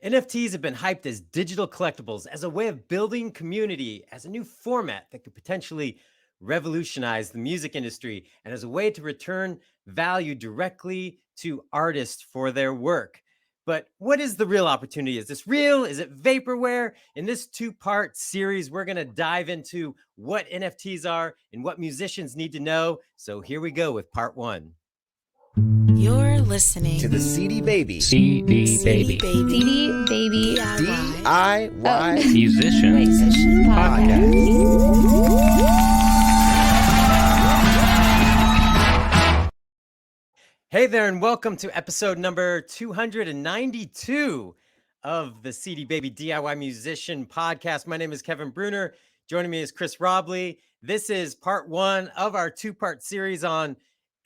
NFTs have been hyped as digital collectibles, as a way of building community, as a new format that could potentially revolutionize the music industry, and as a way to return value directly to artists for their work. But what is the real opportunity? Is this real? Is it vaporware? In this two-part series, we're going to dive into what NFTs are and what musicians need to know. So here we go with part one. You're listening to the CD Baby CD CD Baby DIY Musician Hey there, and welcome to episode number 292 of the CD Baby DIY Musician Podcast. My name is Kevin Bruner. Joining me is Chris Robley. This is part one of our two-part series on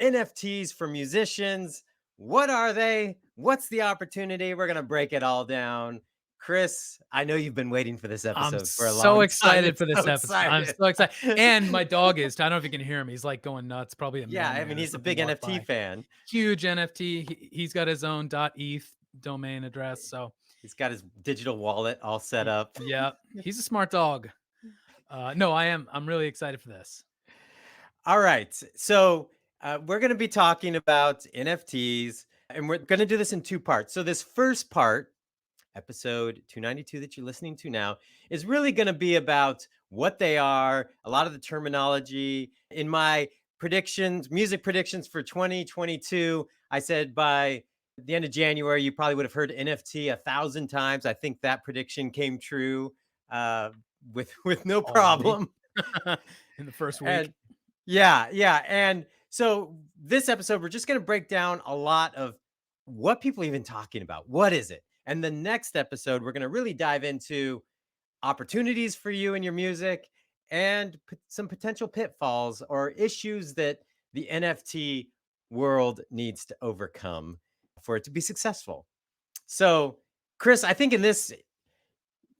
NFTs for musicians. What are they? What's the opportunity? We're going to break it all down. Chris, I know you've been waiting for this episode for a long time. I'm so excited for this So episode. I'm so excited. And my dog is. I don't know if you can hear him. He's like going nuts. Probably a Yeah, I mean, he's a big NFT fan. Huge NFT. He's got his own .eth domain address. So he's got his digital wallet all set up. Yeah, he's a smart dog. No, I'm really excited for this. All right. So we're going to be talking about NFTs, and we're going to do this in two parts. So this first part, episode 292 that you're listening to now, is really going to be about what they are, a lot of the terminology. In my predictions, music predictions for 2022, I said by the end of January, you probably would have heard NFT 1,000 times. I think that prediction came true with no problem. In the first week. Yeah. And so this episode, we're just going to break down a lot of what people are even talking about. What is it? And the next episode, we're going to really dive into opportunities for you and your music and some potential pitfalls or issues that the NFT world needs to overcome for it to be successful. So, Chris, I think in this,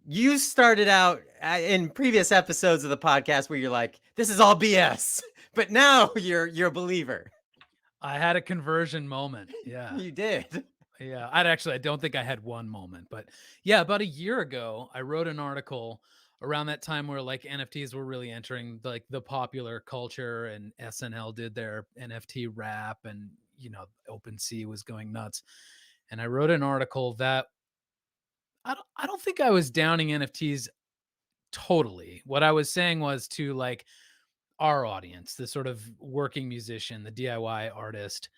you started out in previous episodes of the podcast where you're like, this is all BS, but now you're a believer. I had a conversion moment. Yeah. You did. Yeah, I don't think I had one moment, but yeah, about a year ago, I wrote an article around that time where like NFTs were really entering like the popular culture, and SNL did their NFT rap, and OpenSea was going nuts. And I wrote an article that I don't think I was downing NFTs totally. What I was saying was to like our audience, the sort of working musician, the DIY artist,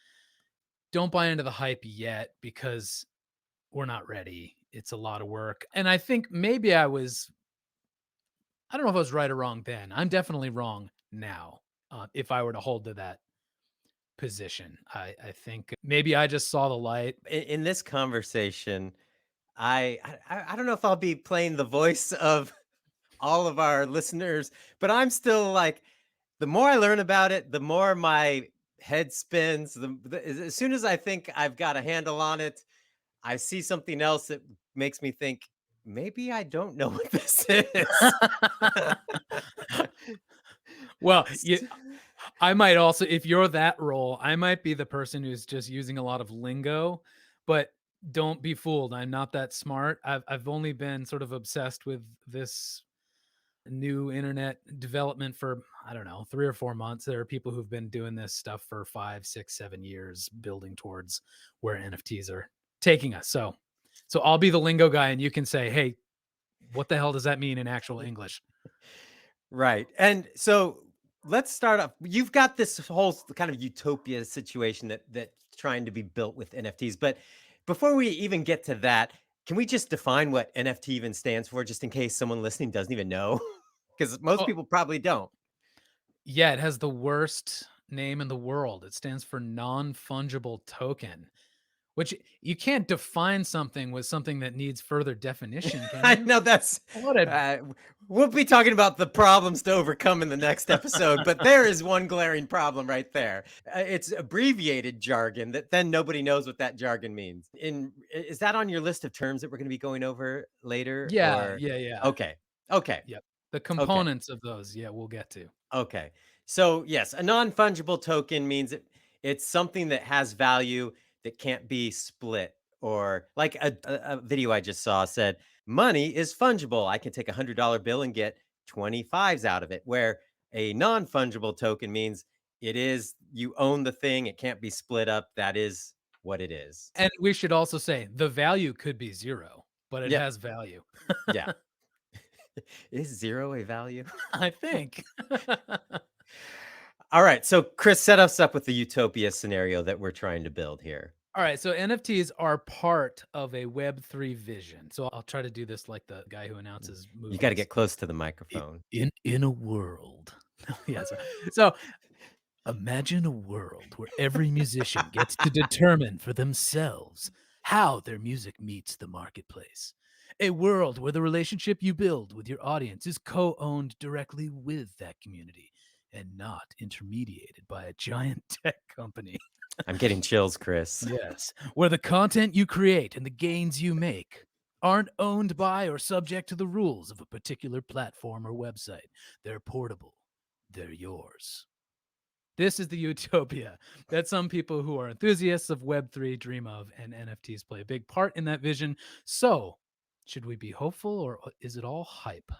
don't buy into the hype yet because we're not ready. It's a lot of work. And I think maybe I don't know if I was right or wrong then. I'm definitely wrong now. If I were to hold to that position, I think maybe I just saw the light. In this conversation, I don't know if I'll be playing the voice of all of our listeners, but I'm still like, the more I learn about it, the more my head spins. As soon as I think I've got a handle on it, I see something else that makes me think, maybe I don't know what this is. Well, I might also, if you're that role, I might be the person who's just using a lot of lingo, but don't be fooled. I'm not that smart. I've only been sort of obsessed with this new internet development for, I don't know, 3 or 4 months. There are people who've been doing this stuff for 5, 6, 7 years, building towards where NFTs are taking us. So I'll be the lingo guy, and you can say, hey, what the hell does that mean in actual English? Right. And so let's start off. You've got this whole kind of utopia situation that's trying to be built with NFTs. But before we even get to that, can we just define what NFT even stands for, just in case someone listening doesn't even know? Because most people probably don't. Yeah, it has the worst name in the world. It stands for non-fungible token, which you can't define something with something that needs further definition. Can you? I know that's we'll be talking about the problems to overcome in the next episode, but there is one glaring problem right there. It's abbreviated jargon that then nobody knows what that jargon means. Is that on your list of terms that we're going to be going over later? Yeah. Okay. Yep. The components of those, we'll get to. Okay. So yes, a non-fungible token means it's something that has value that can't be split Or like a video I just saw said, money is fungible. I can take $100 bill and get 25s out of it. Where a non fungible token means it is, you own the thing, it can't be split up. That is what it is. And we should also say the value could be 0, but it Yep. has value. Yeah. Is zero a value? I think. All right. So, Chris, set us up with the utopia scenario that we're trying to build here. All right, so NFTs are part of a Web3 vision. So I'll try to do this like the guy who announces You got to movies. get close to the I- microphone. In a world. Yes. So imagine a world where every musician gets to determine for themselves how their music meets the marketplace. A world where the relationship you build with your audience is co-owned directly with that community and not intermediated by a giant tech company. I'm getting chills, Chris. Yes, where the content you create and the gains you make aren't owned by or subject to the rules of a particular platform or website. They're portable. They're yours. This is the utopia that some people who are enthusiasts of Web3 dream of, and NFTs play a big part in that vision. So, should we be hopeful or is it all hype?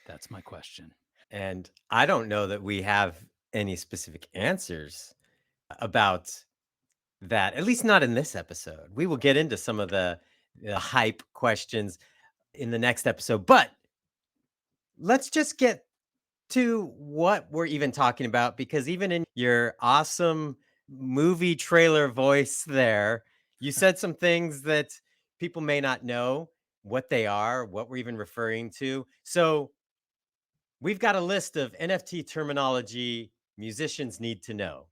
That's my question. And I don't know that we have any specific answers about that, at least not in this episode. We will get into some of the hype questions in the next episode, but let's just get to what we're even talking about, because even in your awesome movie trailer voice there, you said some things that people may not know what they are, what we're even referring to. So, we've got a list of NFT terminology musicians need to know.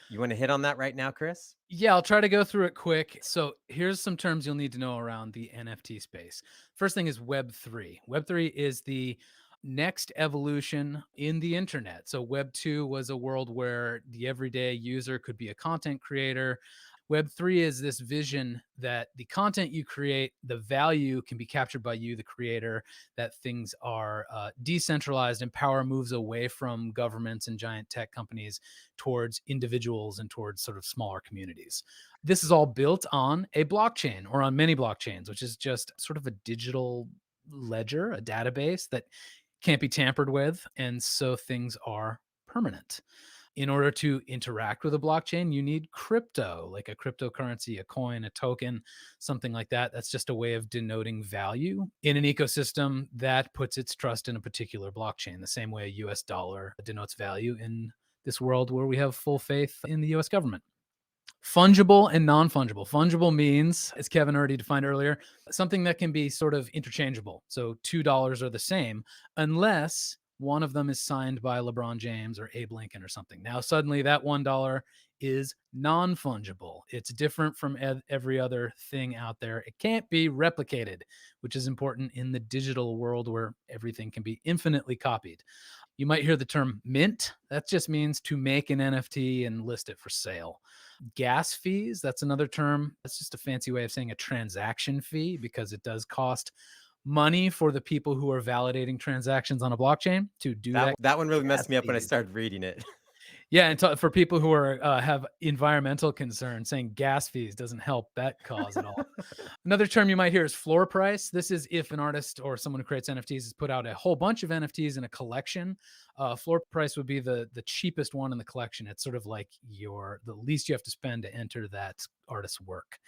You want to hit on that right now, Chris? Yeah, I'll try to go through it quick. So here's some terms you'll need to know around the NFT space. First thing is Web3. Web3 is the next evolution in the internet. So Web2 was a world where the everyday user could be a content creator. Web3 is this vision that the content you create, the value can be captured by you, the creator, that things are decentralized and power moves away from governments and giant tech companies towards individuals and towards sort of smaller communities. This is all built on a blockchain or on many blockchains, which is just sort of a digital ledger, a database that can't be tampered with. And so things are permanent. In order to interact with a blockchain, you need crypto, like a cryptocurrency, a coin, a token, something like that. That's just a way of denoting value in an ecosystem that puts its trust in a particular blockchain, the same way a US dollar denotes value in this world where we have full faith in the US government. Fungible and non-fungible. Fungible means, as Kevin already defined earlier, something that can be sort of interchangeable. So $2 are the same unless one of them is signed by LeBron James or Abe Lincoln or something. Now suddenly that $1 is non-fungible. It's different from every other thing out there. It can't be replicated, which is important in the digital world where everything can be infinitely copied. You might hear the term mint. That just means to make an NFT and list it for sale. Gas fees, that's another term. That's just a fancy way of saying a transaction fee because it does cost money for the people who are validating transactions on a blockchain to do that. That one really Gas messed me up when I fees. started reading it. Yeah, and for people who are have environmental concerns, saying gas fees doesn't help that cause at all. Another term you might hear is floor price. This is if an artist or someone who creates NFTs has put out a whole bunch of NFTs in a collection. Floor price would be the cheapest one in the collection. It's sort of like the least you have to spend to enter that artist's work.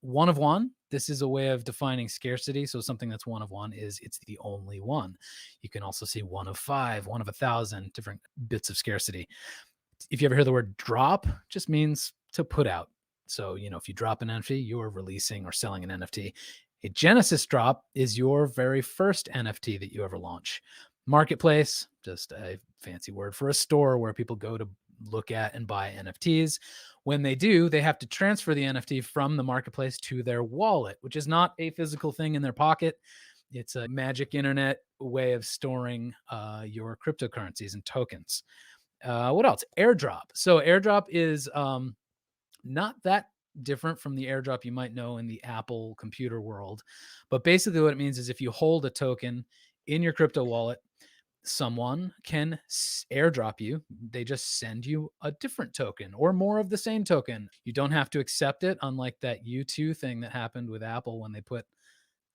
One of one. This is a way of defining scarcity. So something that's one of one is it's the only one. You can also see one of 5, one of 1,000, different bits of scarcity. If you ever hear the word drop, just means to put out. So, if you drop an NFT, you're releasing or selling an NFT. A Genesis drop is your very first NFT that you ever launch. Marketplace, just a fancy word for a store where people go to look at and buy NFTs. When they do, they have to transfer the NFT from the marketplace to their wallet, which is not a physical thing in their pocket. It's a magic internet way of storing your cryptocurrencies and tokens. What else? Airdrop. So airdrop is not that different from the airdrop you might know in the Apple computer world. But basically what it means is if you hold a token in your crypto wallet, someone can airdrop you. They just send you a different token or more of the same token. You don't have to accept it, unlike that U2 thing that happened with Apple when they put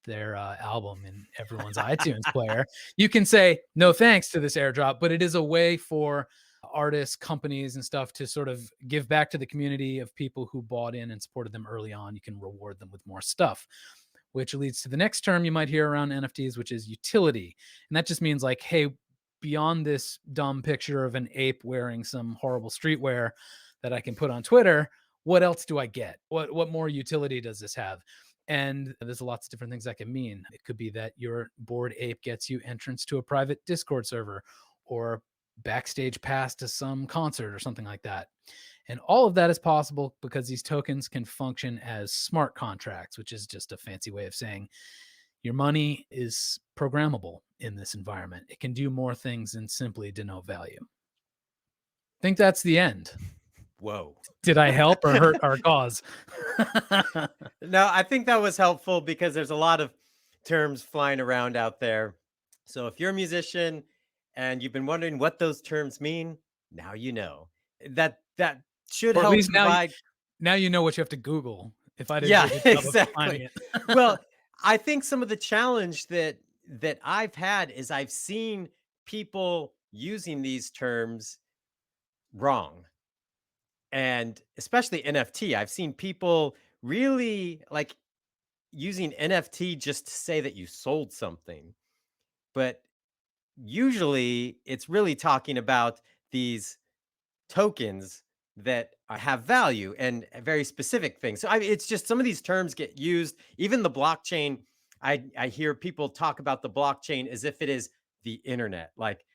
their album in everyone's iTunes player. You can say no thanks to this airdrop, but it is a way for artists, companies, and stuff to sort of give back to the community of people who bought in and supported them early on. You can reward them with more stuff, which leads to the next term you might hear around NFTs, which is utility. And that just means like, hey, beyond this dumb picture of an ape wearing some horrible streetwear that I can put on Twitter, what else do I get? What more utility does this have? And there's lots of different things that can mean. It could be that your bored ape gets you entrance to a private Discord server or backstage pass to some concert or something like that. And all of that is possible because these tokens can function as smart contracts, which is just a fancy way of saying your money is programmable in this environment. It can do more things than simply denote value. I think that's the end. Whoa. Did I help or hurt our cause? No, I think that was helpful because there's a lot of terms flying around out there. So if you're a musician and you've been wondering what those terms mean, now you know. That should Or at help least provide. now you know what you have to Google if I didn't Yeah, do a good job of defining exactly. it. Well, I think some of the challenge that I've had is I've seen people using these terms wrong. And especially NFT, I've seen people really like using NFT just to say that you sold something. But usually it's really talking about these tokens that have value and very specific things. So it's just some of these terms get used. Even the blockchain, I hear people talk about the blockchain as if it is the internet, like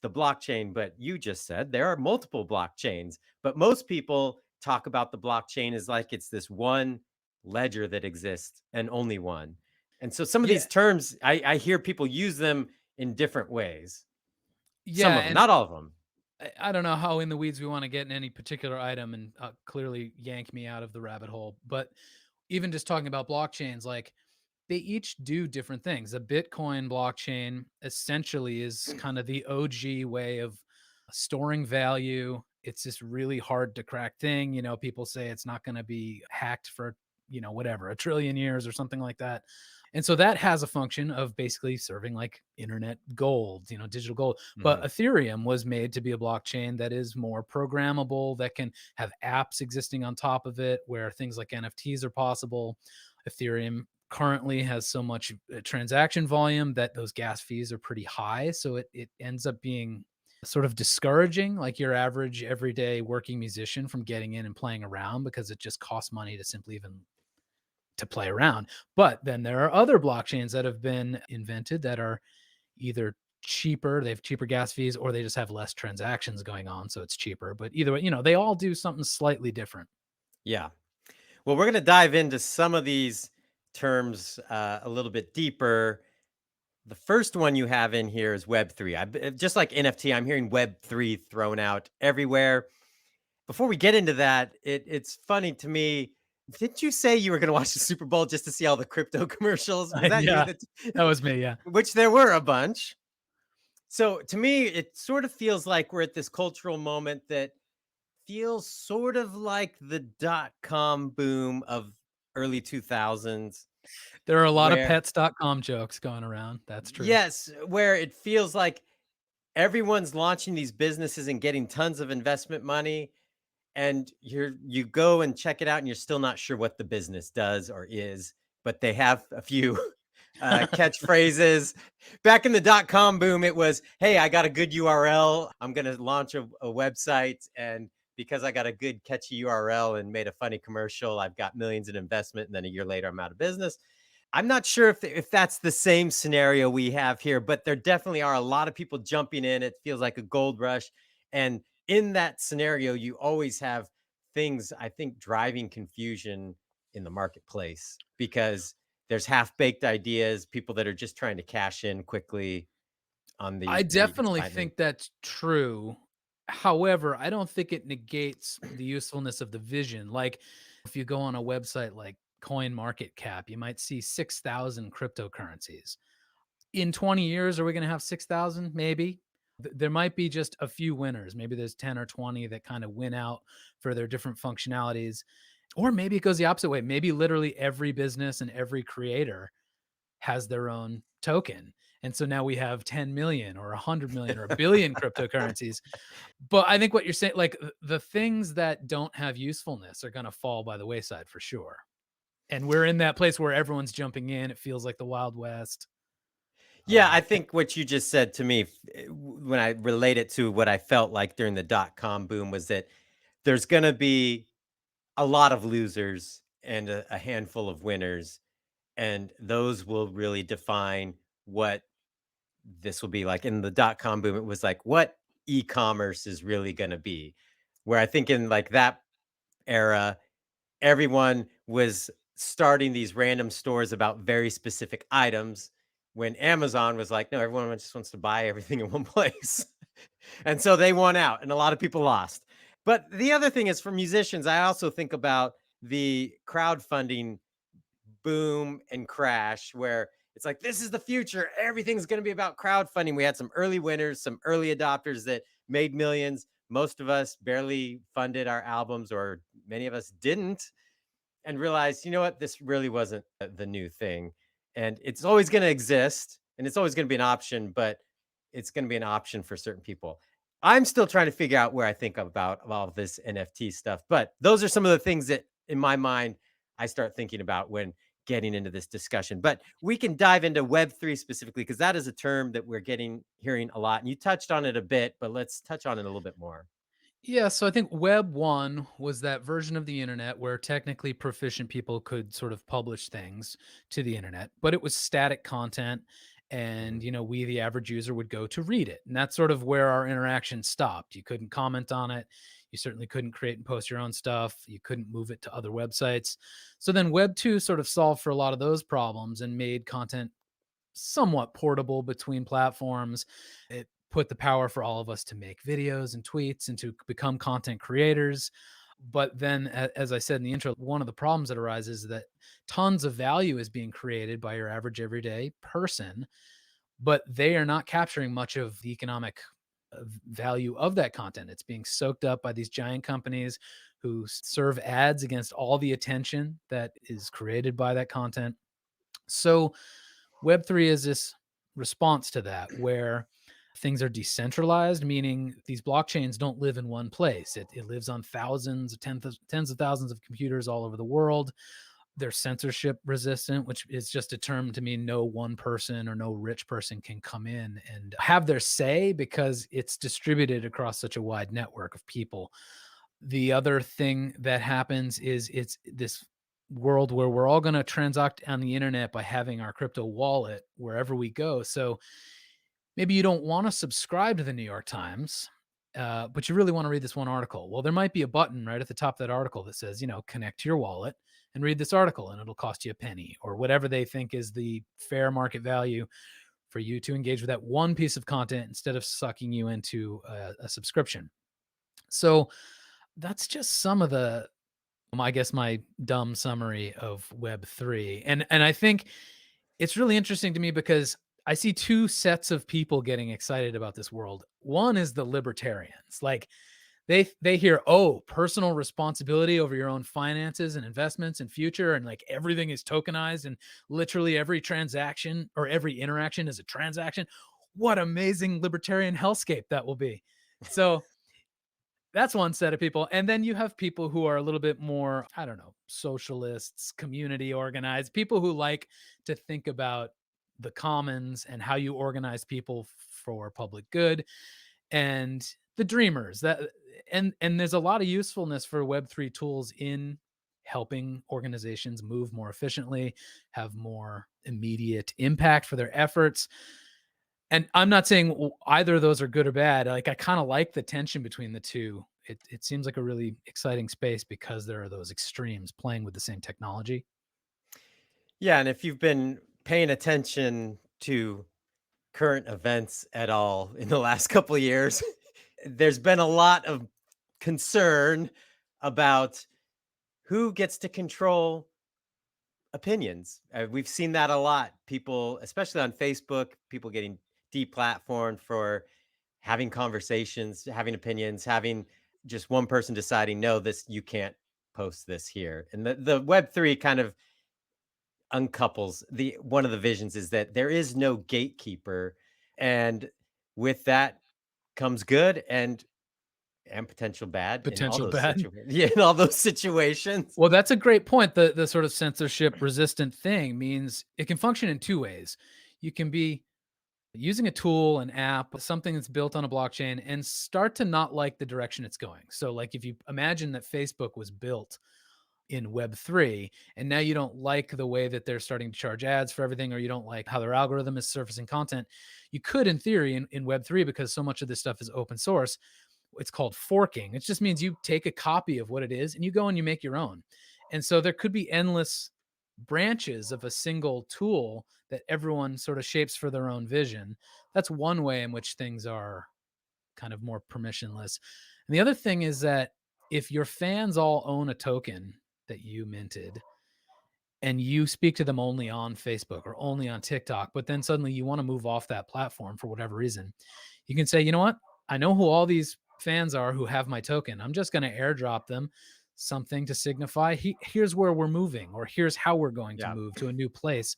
the blockchain. But you just said there are multiple blockchains. But most people talk about the blockchain as like it's this one ledger that exists and only one. And so some of Yeah, these terms, I hear people use them in different ways. Some yeah, of them, and not all of them. I don't know how in the weeds we want to get in any particular item and clearly yank me out of the rabbit hole. But even just talking about blockchains, like they each do different things. A Bitcoin blockchain essentially is kind of the OG way of storing value. It's this really hard to crack thing. You know, people say it's not going to be hacked for, whatever, a trillion years or something like that. And so that has a function of basically serving like internet gold, digital gold. But Mhm. Ethereum was made to be a blockchain that is more programmable, that can have apps existing on top of it where things like NFTs are possible. Ethereum currently has so much transaction volume that those gas fees are pretty high. So it ends up being sort of discouraging like your average everyday working musician from getting in and playing around because it just costs money to simply even to play around. But then there are other blockchains that have been invented that are either cheaper, they have cheaper gas fees, or they just have less transactions going on. So it's cheaper. But either way, they all do something slightly different. Yeah. Well, we're going to dive into some of these terms a little bit deeper. The first one you have in here is Web3. Just like NFT, I'm hearing Web3 thrown out everywhere. Before we get into that, it's funny to me. Didn't you say you were going to watch the Super Bowl just to see all the crypto commercials? Was that you? Yeah, that was me. Yeah. Which there were a bunch. So to me, it sort of feels like we're at this cultural moment that feels sort of like the dot-com boom of early 2000s, There are a lot of where pets.com jokes going around. That's true. yes, where it feels like everyone's launching these businesses and getting tons of investment money, and you go and check it out and you're still not sure what the business does or is, but they have a few catchphrases. Back in the dot-com boom, it was, hey, I got a good URL. I'm going to launch a website. And because I got a good catchy URL and made a funny commercial, I've got millions in investment. And then a year later, I'm out of business. I'm not sure if that's the same scenario we have here, but there definitely are a lot of people jumping in. It feels like a gold rush. And in that scenario, you always have things, I think, driving confusion in the marketplace because there's half-baked ideas, people that are just trying to cash in quickly on I the definitely excitement. think that's true. However, I don't think it negates the usefulness of the vision. Like if you go on a website like Coin Market Cap, you might see 6,000 cryptocurrencies. In 20 years, are we going to have 6,000? Maybe. There might be just a few winners. Maybe there's 10 or 20 that kind of win out for their different functionalities. Or maybe it goes the opposite way. Maybe literally every business and every creator has their own token. And so now we have 10 million or 100 million or a billion cryptocurrencies. But I think what you're saying, like the things that don't have usefulness are going to fall by the wayside for sure. And we're in that place where everyone's jumping in. It feels like the Wild West. Yeah, Um, I think what you just said to me, when I relate it to what I felt like during the dot-com boom, was that there's gonna be a lot of losers and a handful of winners, and those will really define what this will be like. In the dot-com boom, it was like, what e-commerce is really gonna be? Where I think in, like, that era, everyone was starting these random stores about very specific items, when Amazon was like, "No, everyone just wants to buy everything in one place." And so they won out and a lot of people lost. But the other thing is, for musicians, I also think about the crowdfunding boom and crash, where it's like, this is the future. Everything's going to be about crowdfunding. We had some early winners, some early adopters that made millions. Most of us barely funded our albums, or many of us didn't, and realized, you know what, this really wasn't the new thing. And it's always going to exist and it's always going to be an option, but it's going to be an option for certain people. I'm still trying to figure out where I think about all of this NFT stuff, but those are some of the things that in my mind I start thinking about when getting into this discussion. But we can dive into Web3 specifically, because that is a term that we're getting hearing a lot. And you touched on it a bit, but let's touch on it a little bit more. Yeah, so I think Web 1 was that version of the internet where technically proficient people could sort of publish things to the internet, but it was static content and Mhm. we the average user would go to read it. And that's sort of where our interaction stopped. You couldn't comment on it. You certainly couldn't create and post your own stuff. You couldn't move it to other websites. So then Web 2 sort of solved for a lot of those problems and made content somewhat portable between platforms. It put the power for all of us to make videos and tweets and to become content creators. But then, as I said in the intro, one of the problems that arises is that tons of value is being created by your average everyday person, but they are not capturing much of the economic value of that content. It's being soaked up by these giant companies who serve ads against all the attention that is created by that content. So, Web3 is this response to that where things are decentralized, meaning these blockchains don't live in one place. It lives on thousands, tens of thousands of computers all over the world. They're censorship resistant, which is just a term to mean no one person or no rich person can come in and have their say because it's distributed across such a wide network of people. The other thing that happens is it's this world where we're all going to transact on the internet by having our crypto wallet wherever we go. So maybe you don't want to subscribe to the New York Times, but you really want to read this one article. Well, there might be a button right at the top of that article that says, connect to your wallet and read this article, and it'll cost you a penny or whatever they think is the fair market value for you to engage with that one piece of content instead of sucking you into a subscription. So that's just some of the I guess my dumb summary of Web 3. And I think it's really interesting to me because I see two sets of people getting excited about this world. One is the libertarians. Like they hear, "Oh, personal responsibility over your own finances and investments and future and like everything is tokenized and literally every transaction or every interaction is a transaction. What amazing libertarian hellscape that will be." So that's one set of people. And then you have people who are a little bit more, I don't know, socialists, community organized, people who like to think about the commons and how you organize people for public good, and the dreamers. And there's a lot of usefulness for web3 tools in helping organizations move more efficiently, have more immediate impact for their efforts. And I'm not saying either of those are good or bad. Like I kind of like the tension between the two. It seems like a really exciting space because there are those extremes playing with the same technology. Yeah, and if you've been paying attention to current events at all in the last couple of years, there's been a lot of concern about who gets to control opinions. We've seen that a lot. People, especially on Facebook, people getting deplatformed for having conversations, having opinions, having just one person deciding, no, this you can't post this here. And the Web3 kind of uncouples the one of the visions is that there is no gatekeeper, and with that comes good and potential bad in all Potential those bad. situations. Yeah, in all those situations. Well, that's a great point. The sort of censorship resistant thing means it can function in two ways. You can be using a tool, an app, something that's built on a blockchain and start to not like the direction it's going. So like if you imagine that Facebook was built in Web3 and now you don't like the way that they're starting to charge ads for everything, or you don't like how their algorithm is surfacing content, you could in theory in Web3, because so much of this stuff is open source, it's called forking. It just means you take a copy of what it is and you go and you make your own. And so there could be endless branches of a single tool that everyone sort of shapes for their own vision. That's one way in which things are kind of more permissionless. And the other thing is that if your fans all own a token that you minted and you speak to them only on Facebook or only on TikTok, but then suddenly you want to move off that platform for whatever reason, you can say, you know what? I know who all these fans are who have my token. I'm just going to airdrop them something to signify here's where we're moving, or here's how we're going to Yeah. move to a new place.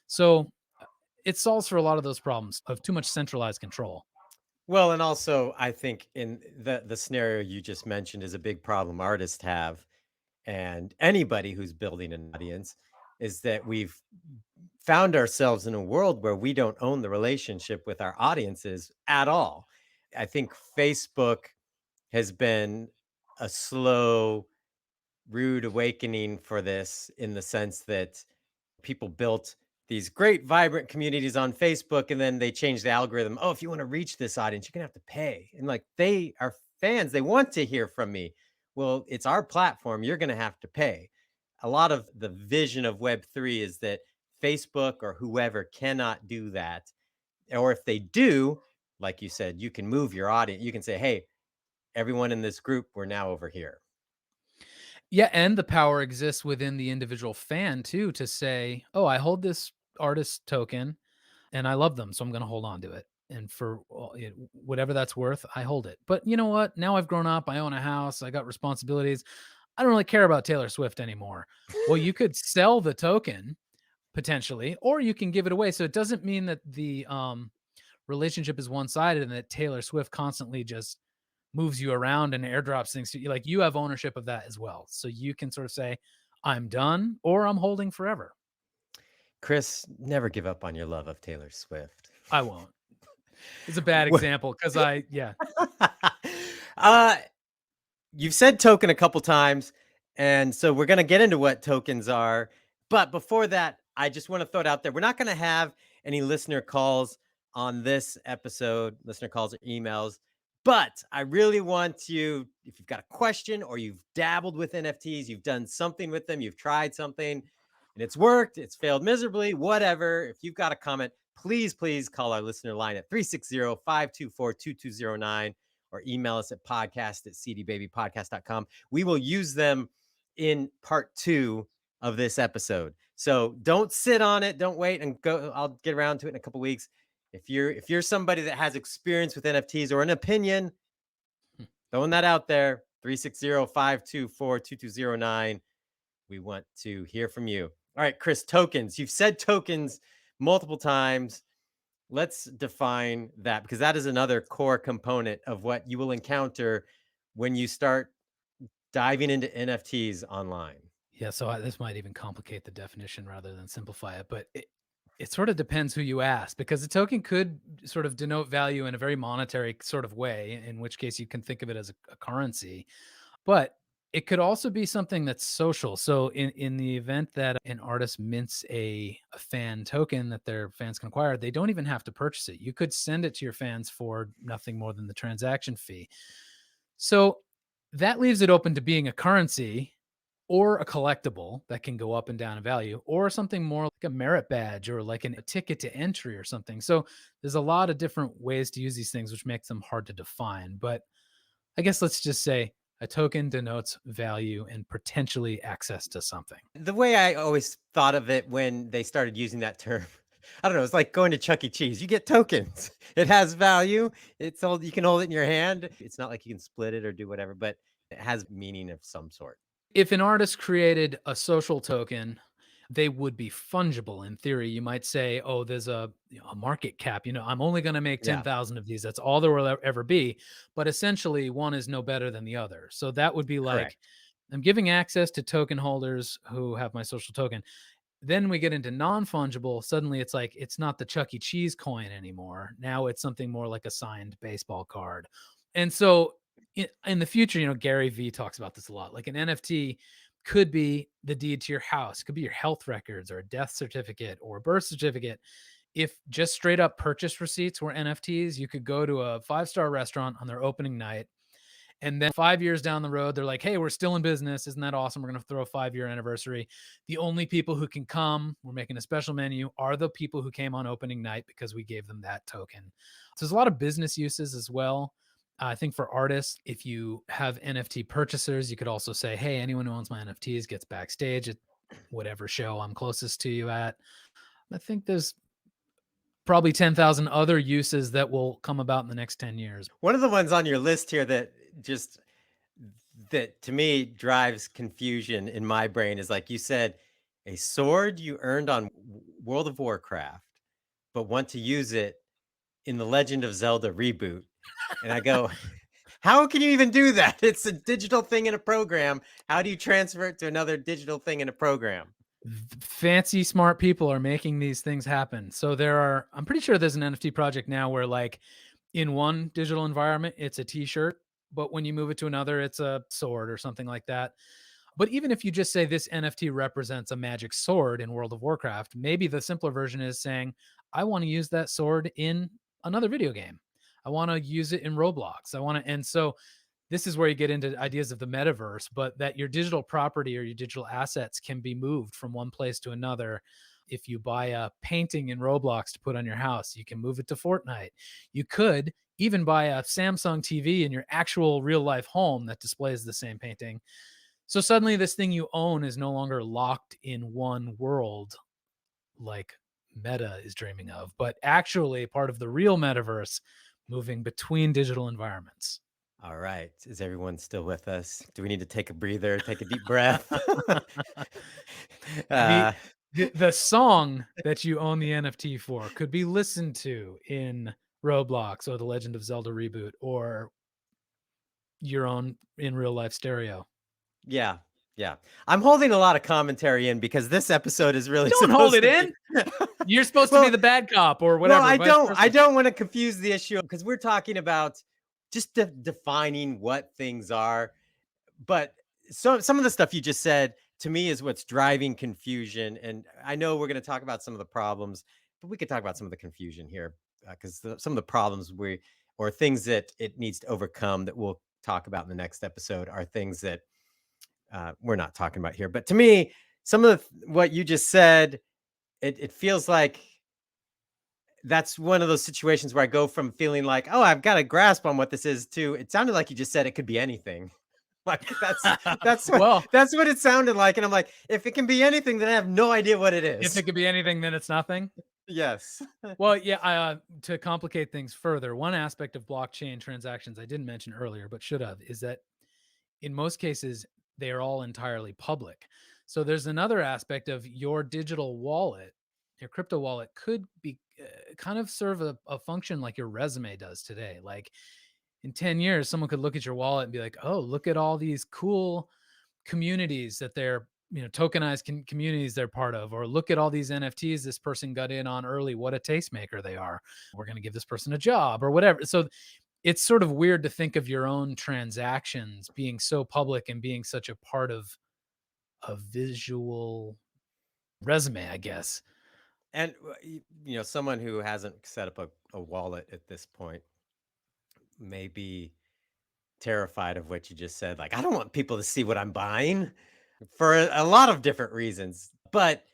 So it solves for a lot of those problems of too much centralized control. Well, and also I think in the scenario you just mentioned is a big problem artists have, and anybody who's building an audience, is that we've found ourselves in a world where we don't own the relationship with our audiences at all. I think Facebook has been a slow, rude awakening for this, in the sense that people built these great vibrant communities on Facebook, and then they changed the algorithm. Oh, if you want to reach this audience, you're gonna have to pay. And like, they are fans, they want to hear from me. Well, it's our platform, you're gonna have to pay. A lot of the vision of Web3 is that Facebook or whoever cannot do that. Or if they do, like you said, you can move your audience. You can say, hey, everyone in this group, we're now over here. Yeah, and the power exists within the individual fan too to say, "Oh, I hold this artist token and I love them, so I'm going to hold on to it. And for whatever that's worth, I hold it." But you know what? Now I've grown up, I own a house, I got responsibilities. I don't really care about Taylor Swift anymore. Well, you could sell the token potentially, or you can give it away. So it doesn't mean that the relationship is one-sided and that Taylor Swift constantly just moves you around and airdrops things to you. Like, you have ownership of that as well. So you can sort of say, I'm done, or I'm holding forever. Chris, never give up on your love of Taylor Swift. I won't. It's a bad Wha- example because yeah. uh, you've said token a couple times, and so we're gonna get into what tokens are. But before that, I just want to throw it out there. We're not gonna have any listener calls on this episode, listener calls or emails. But I really want you, if you've got a question or you've dabbled with NFTs, you've done something with them, you've tried something and it's worked, it's failed miserably, whatever. If you've got a comment, please call our listener line at 360-524-2209, or email us at podcast@cdbabypodcast.com. We will use them in part 2 of this episode. So don't sit on it. Don't wait and go. I'll get around to it in a couple weeks. If you're somebody that has experience with NFTs or an opinion, throwing that out there, 360-524-2209. We want to hear from you. All right, Chris, tokens. You've said tokens multiple times. Let's define that, because that is another core component of what you will encounter when you start diving into NFTs online. Yeah, so this might even complicate the definition rather than simplify it, but it sort of depends who you ask, because a token could sort of denote value in a very monetary sort of way, in which case you can think of it as a currency. But it could also be something that's social. So in the event that an artist mints a fan token that their fans can acquire, they don't even have to purchase it. You could send it to your fans for nothing more than the transaction fee. So that leaves it open to being a currency or a collectible that can go up and down in value, or something more like a merit badge or like a ticket to entry or something. So there's a lot of different ways to use these things, which makes them hard to define. But I guess let's just say A token denotes value and potentially access to something. The way I always thought of it when they started using that term, I don't know, it's like going to Chuck E. Cheese. You get tokens. It has value. You can hold it in your hand. It's not like you can split it or do whatever, but it has meaning of some sort. If an artist created a social token, they would be fungible in theory. You might say, oh, there's a market cap. I'm only going to make Yeah, 10,000 of these. That's all there will ever be. But essentially, one is no better than the other. So that would be like, correct. I'm giving access to token holders who have my social token. Then we get into non-fungible. Suddenly it's like it's not the Chuck E. Cheese coin anymore. Now it's something more like a signed baseball card. And so in the future, Gary Vee talks about this a lot. Like an NFT could be the deed to your house, could be your health records or a death certificate or a birth certificate. If just straight up purchase receipts were NFTs, you could go to a five-star restaurant on their opening night, and then 5 years down the road, they're like, "Hey, we're still in business. Isn't that awesome? We're gonna throw a 5-year anniversary. The only people who can come, we're making a special menu, are the people who came on opening night because we gave them that token." So there's a lot of business uses as well. I think for artists, if you have NFT purchasers, you could also say, "Hey, anyone who owns my NFTs gets backstage at whatever show I'm closest to you at." I think there's probably 10,000 other uses that will come about in the next 10 years. One of the ones on your list here just that to me drives confusion in my brain is like you said, a sword you earned on World of Warcraft, but want to use it in the Legend of Zelda reboot. And I go, how can you even do that? It's a digital thing in a program. How do you transfer it to another digital thing in a program? Fancy smart people are making these things happen. So I'm pretty sure there's an NFT project now where like in one digital environment it's a t-shirt, but when you move it to another it's a sword or something like that. But even if you just say this NFT represents a magic sword in World of Warcraft, maybe the simpler version is saying I want to use that sword in another video game. I want to use it in Roblox. And so this is where you get into ideas of the metaverse, but that your digital property or your digital assets can be moved from one place to another. If you buy a painting in Roblox to put on your house, you can move it to Fortnite. You could even buy a Samsung TV in your actual real life home that displays the same painting. So suddenly, this thing you own is no longer locked in one world like Meta is dreaming of, but actually part of the real metaverse moving between digital environments. All right. Is everyone still with us? Do we need to take a breather, take a deep breath? the, uh, the song that you own the NFT for could be listened to in Roblox or the Legend of Zelda reboot or your own in real life stereo. yeah. Yeah. I'm holding a lot of commentary in because this episode is really Don't hold supposed it to be. in. You're supposed to be Well, the bad cop or well, whatever, I vice don't I versa. don't want to confuse the issue because we're talking about just defining what things are. But some of the stuff you just said to me is what's driving confusion. And I know we're going to talk about some of the problems, but we could talk about some of the confusion here because some of the problems or things that it needs to overcome that we'll talk about in the next episode are things that we're not talking about here. But to me, some of what you just said, it feels like that's one of those situations where I go from feeling like, oh, I've got a grasp on what this is to it sounded like you just said it could be anything. Like that's what Well, that's what it sounded like. And I'm like, if it can be anything, then I have no idea what it if is. it could be anything, then it's nothing. Yes. Well, yeah, to complicate things further, one aspect of blockchain transactions I didn't mention earlier, but should have, is that in most cases, they are all entirely public. So there's another aspect of your digital wallet, your crypto wallet could be kind of serve a function like your resume does today. Like in 10 years, someone could look at your wallet and be like, oh, look at all these cool communities that they're tokenized communities they're part of, or look at all these NFTs this person got in on early, what a tastemaker they are, we're going to give this person a job or whatever. So it's sort of weird to think of your own transactions being so public and being such a part of a visual resume, I guess. And someone who hasn't set up a wallet at this point may be terrified of what you just said. Like, I don't want people to see what I'm buying for a lot of different reasons. But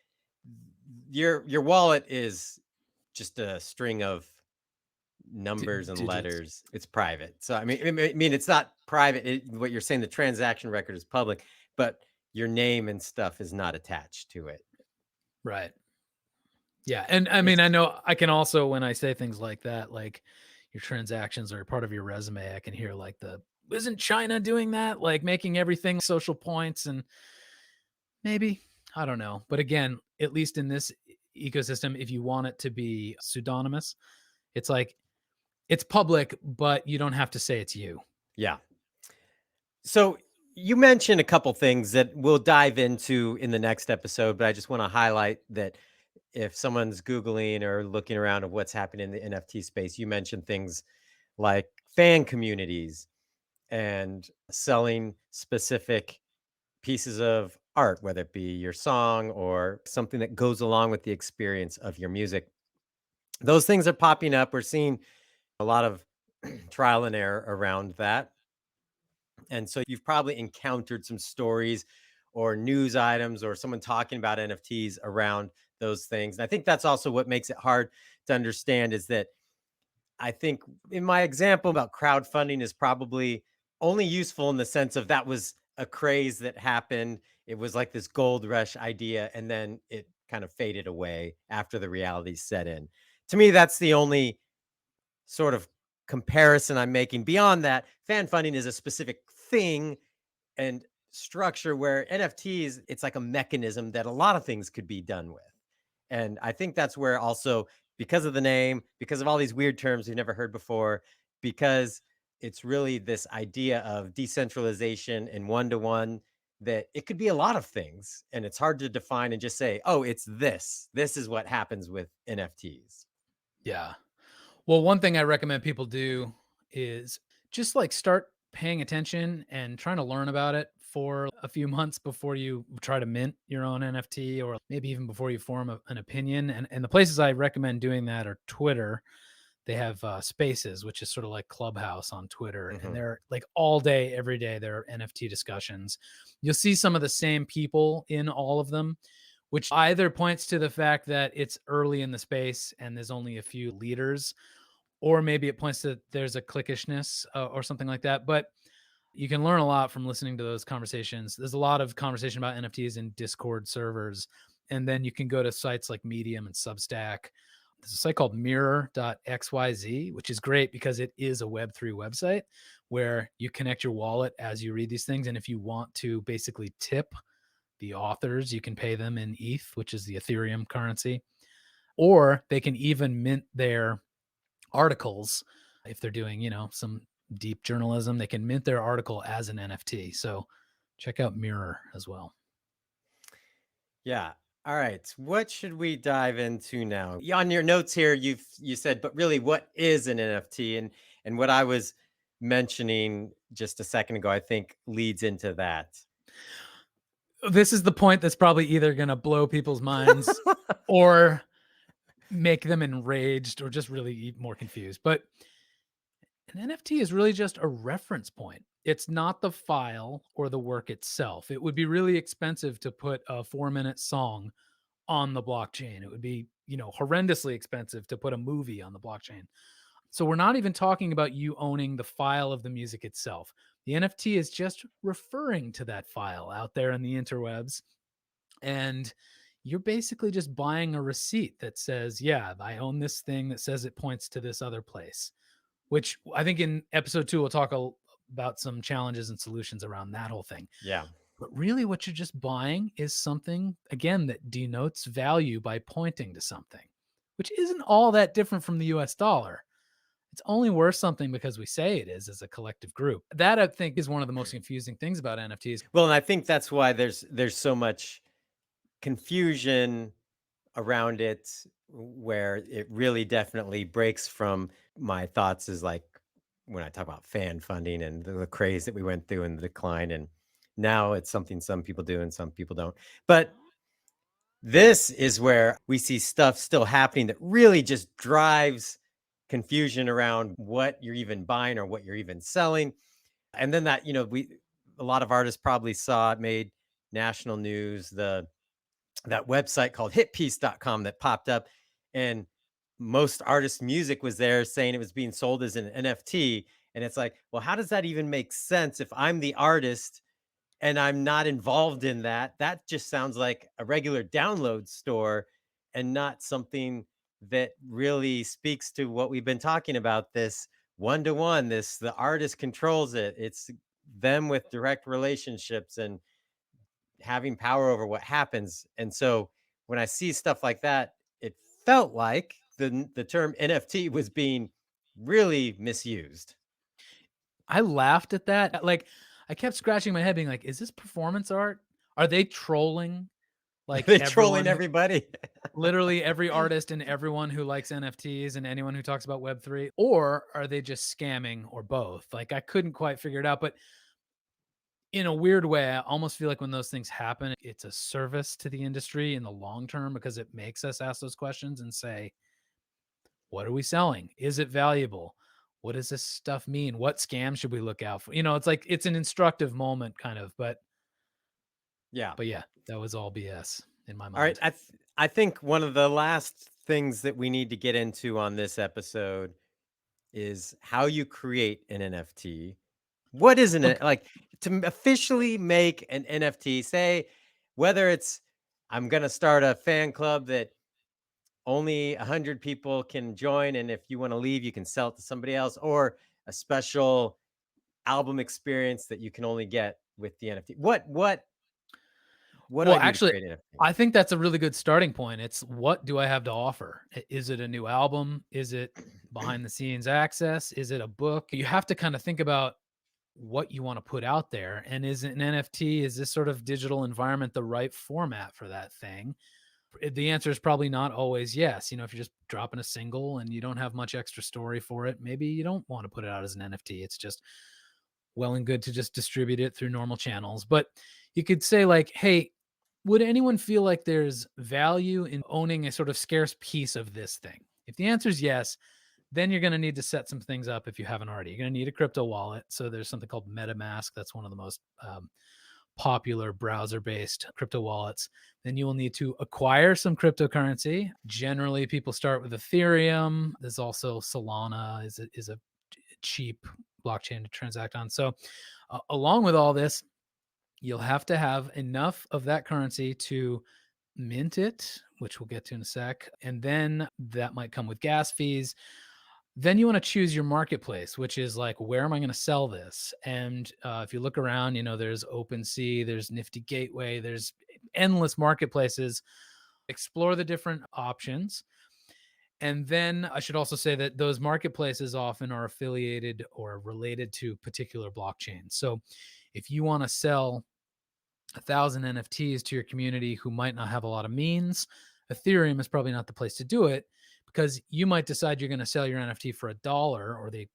your wallet is just a string of numbers and digits. letters, it's private. So I mean, it's not private. What you're saying, the transaction record is public, but your name and stuff is not attached to it. Right. Yeah, and I mean, It's I know I can also when I say things like that, like your transactions are part of your resume, I can hear like the isn't China doing that? Like making everything social points and maybe I don't know. But again, at least in this ecosystem, if you want it to be pseudonymous, it's like it's public, but you don't have to say it's you. yeah. So you mentioned a couple things that we'll dive into in the next episode, but I just want to highlight that if someone's Googling or looking around at what's happening in the NFT space, you mentioned things like fan communities and selling specific pieces of art, whether it be your song or something that goes along with the experience of your music. Those things are popping up. We're seeing a lot of trial and error around that. And so you've probably encountered some stories or news items or someone talking about NFTs around those things. And I think that's also what makes it hard to understand is that I think in my example about crowdfunding is probably only useful in the sense of that was a craze that happened. It was like this gold rush idea, and then it kind of faded away after the reality set in. To me, that's the only sort of comparison I'm making. Beyond that, fan funding is a specific thing and structure where NFTs, it's like a mechanism that a lot of things could be done with. And I think that's where also, because of the name, because of all these weird terms we've never heard before, because it's really this idea of decentralization and one to one, that it could be a lot of things. And it's hard to define and just say, oh, it's this. This is what happens with NFTs. Yeah. Well, one thing I recommend people do is just like start paying attention and trying to learn about it for a few months before you try to mint your own NFT or maybe even before you form an opinion. And the places I recommend doing that are Twitter. They have spaces, which is sort of like Clubhouse on Twitter. And Hmm. they're like all day, every day, there are NFT discussions. You'll see some of the same people in all of them, which either points to the fact that it's early in the space and there's only a few leaders, or maybe it points to there's a cliquishness or something like that. But you can learn a lot from listening to those conversations. There's a lot of conversation about NFTs in Discord servers. And then you can go to sites like Medium and Substack. There's a site called mirror.xyz, which is great because it is a Web3 website where you connect your wallet as you read these things. And if you want to basically tip the authors, you can pay them in ETH, which is the Ethereum currency, or they can even mint their articles. If they're doing, some deep journalism, they can mint their article as an NFT. So check out Mirror as well. Yeah. All right. What should we dive into now? Yeah, on your notes here, you said, but really, what is an NFT? And what I was mentioning just a second ago, I think leads into that. This is the point that's probably either going to blow people's minds or make them enraged or just really more confused. But an NFT is really just a reference point. It's not the file or the work itself. It would be really expensive to put a 4-minute song on the blockchain. It would be, horrendously expensive to put a movie on the blockchain. So we're not even talking about you owning the file of the music itself. The NFT is just referring to that file out there in the interwebs. And you're basically just buying a receipt that says, yeah, I own this thing that says it points to this other place, which I think in episode 2, we'll talk about some challenges and solutions around that whole thing. Yeah. But really, what you're just buying is something, again, that denotes value by pointing to something, which isn't all that different from the US dollar. It's only worth something because we say it is as a collective group. That I think is one of the most confusing things about NFTs. Well, and I think that's why there's so much confusion around it, where it really definitely breaks from my thoughts is like when I talk about fan funding and the craze that we went through and the decline. And now it's something some people do and some people don't. But this is where we see stuff still happening that really just drives confusion around what you're even buying or what you're even selling. And then that, a lot of artists probably saw it made national news, that website called hitpiece.com that popped up. And most artists' music was there saying it was being sold as an NFT. And it's like, well, how does that even make sense if I'm the artist and I'm not involved in that? That just sounds like a regular download store and not something that really speaks to what we've been talking about, this one to one, this the artist controls it. It's them with direct relationships and having power over what happens. And so when I see stuff like that, it felt like the term NFT was being really misused. I laughed at that. Like, I kept scratching my head being like, "Is this performance art? Are they trolling, like, They trolling everyone who everybody. literally every artist and everyone who likes NFTs and anyone who talks about Web3? Or are they just scamming or both?" Like, I couldn't quite figure it out, but in a weird way, I almost feel like when those things happen, it's a service to the industry in the long term because it makes us ask those questions and say, what are we selling? Is it valuable? What does this stuff mean? What scam should we look out for? It's like it's an instructive moment kind of, Yeah. but yeah, that was all BS in my All right. mind. I think one of the last things that we need to get into on this episode is how you create an NFT. What is an Okay. like to officially make an NFT? Say whether it's I'm gonna start a fan club that only 100 people can join, and if you want to leave, you can sell it to somebody else, or a special album experience that you can only get with the NFT. What do Well, I do to actually, create an NFT? I think that's a really good starting point. It's what do I have to offer? Is it a new album? Is it behind the scenes access? Is it a book? You have to kind of think about what you want to put out there. And is it an NFT? Is this sort of digital environment the right format for that thing? The answer is probably not always yes. If you're just dropping a single and you don't have much extra story for it, maybe you don't want to put it out as an NFT. It's just well and good to just distribute it through normal channels. But you could say, like, hey, would anyone feel like there's value in owning a sort of scarce piece of this thing? If the answer is yes, then you're going to need to set some things up if you haven't already. You're going to need a crypto wallet. So there's something called MetaMask. That's one of the most popular browser based crypto wallets. Then you will need to acquire some cryptocurrency. Generally, people start with Ethereum. There's also Solana is a cheap blockchain to transact on. So along with all this, you'll have to have enough of that currency to mint it, which we'll get to in a sec. And then that might come with gas fees. Then you want to choose your marketplace, which is like, where am I going to sell this? And if you look around, there's OpenSea, there's Nifty Gateway, there's endless marketplaces. Explore the different options. And then I should also say that those marketplaces often are affiliated or related to particular blockchains. So if you want to sell 1,000 NFTs to your community who might not have a lot of means, Ethereum is probably not the place to do it because you might decide you're going to sell your NFT for $1 or the